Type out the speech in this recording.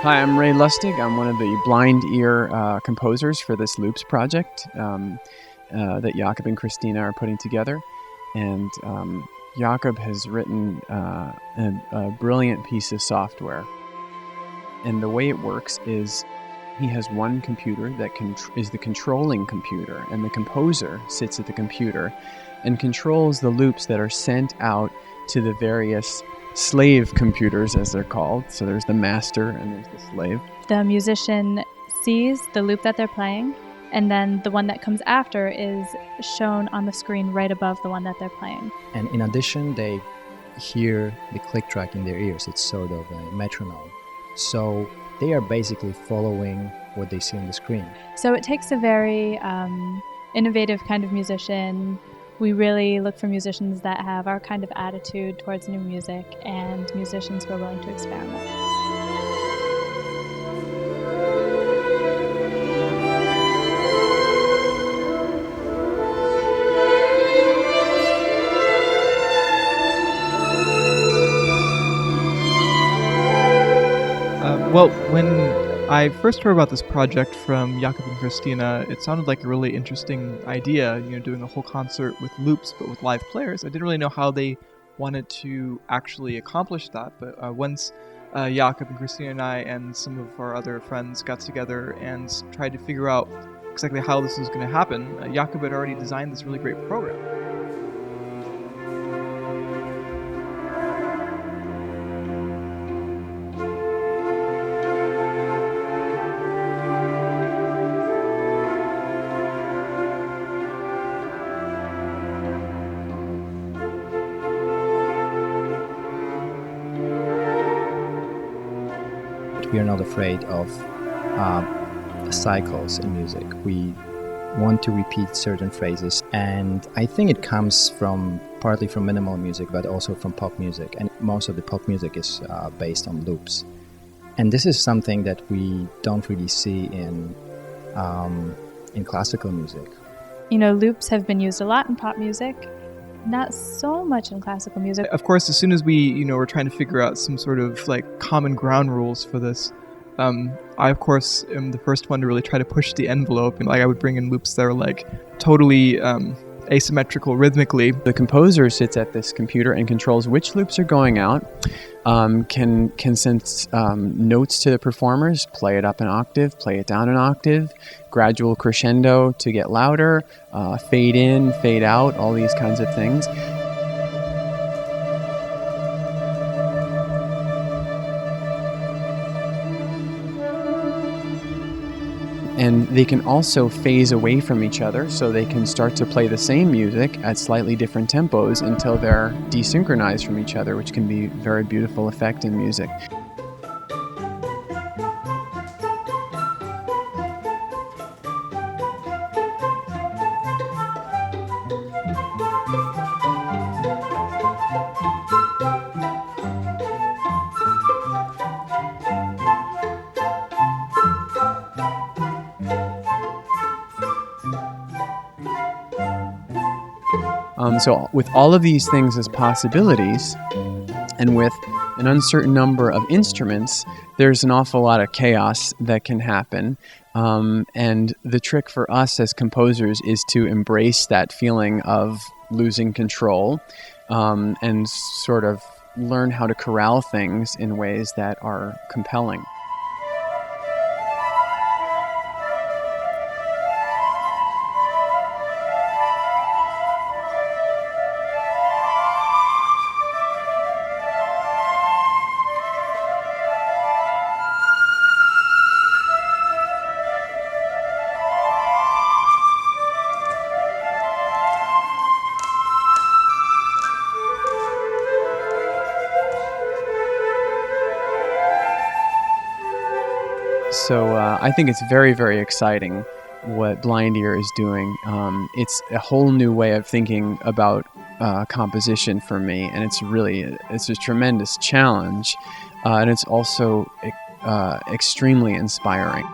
Hi, I'm Ray Lustig. I'm one of the blind ear composers for this Loops project that Jakob and Christina are putting together. And Jakob has written a brilliant piece of software. And the way it works is he has one computer that is the controlling computer, and the composer sits at the computer and controls the loops that are sent out to the various slave computers, as they're called. So there's the master and there's the slave. The musician sees the loop that they're playing, and then the one that comes after is shown on the screen right above the one that they're playing. And in addition, they hear the click track in their ears. It's sort of a metronome. So they are basically following what they see on the screen. So it takes a very innovative kind of musician. We really look for musicians that have our kind of attitude towards new music and musicians who are willing to experiment. Well, when I first heard about this project from Jakob and Christina, it sounded like a really interesting idea, doing a whole concert with loops but with live players. I didn't really know how they wanted to actually accomplish that, but once Jakob and Christina and I and some of our other friends got together and tried to figure out exactly how this was going to happen, Jakob had already designed this really great program. We are not afraid of cycles in music. We want to repeat certain phrases, and I think it comes partly from minimal music, but also from pop music, and most of the pop music is based on loops. And this is something that we don't really see in classical music. Loops have been used a lot in pop music, not so much in classical music. Of course, as soon as we, were trying to figure out some sort of common ground rules for this, I of course am the first one to really try to push the envelope. And I would bring in loops that are totally asymmetrical rhythmically. The composer sits at this computer and controls which loops are going out, can send notes to the performers, play it up an octave, play it down an octave, gradual crescendo to get louder, fade in, fade out, all these kinds of things. And they can also phase away from each other, so they can start to play the same music at slightly different tempos until they're desynchronized from each other, which can be a very beautiful effect in music. So with all of these things as possibilities, and with an uncertain number of instruments, there's an awful lot of chaos that can happen. And the trick for us as composers is to embrace that feeling of losing control and sort of learn how to corral things in ways that are compelling. So I think it's very, very exciting what Blind Ear is doing. It's a whole new way of thinking about composition for me, and it's a tremendous challenge, and it's also extremely inspiring.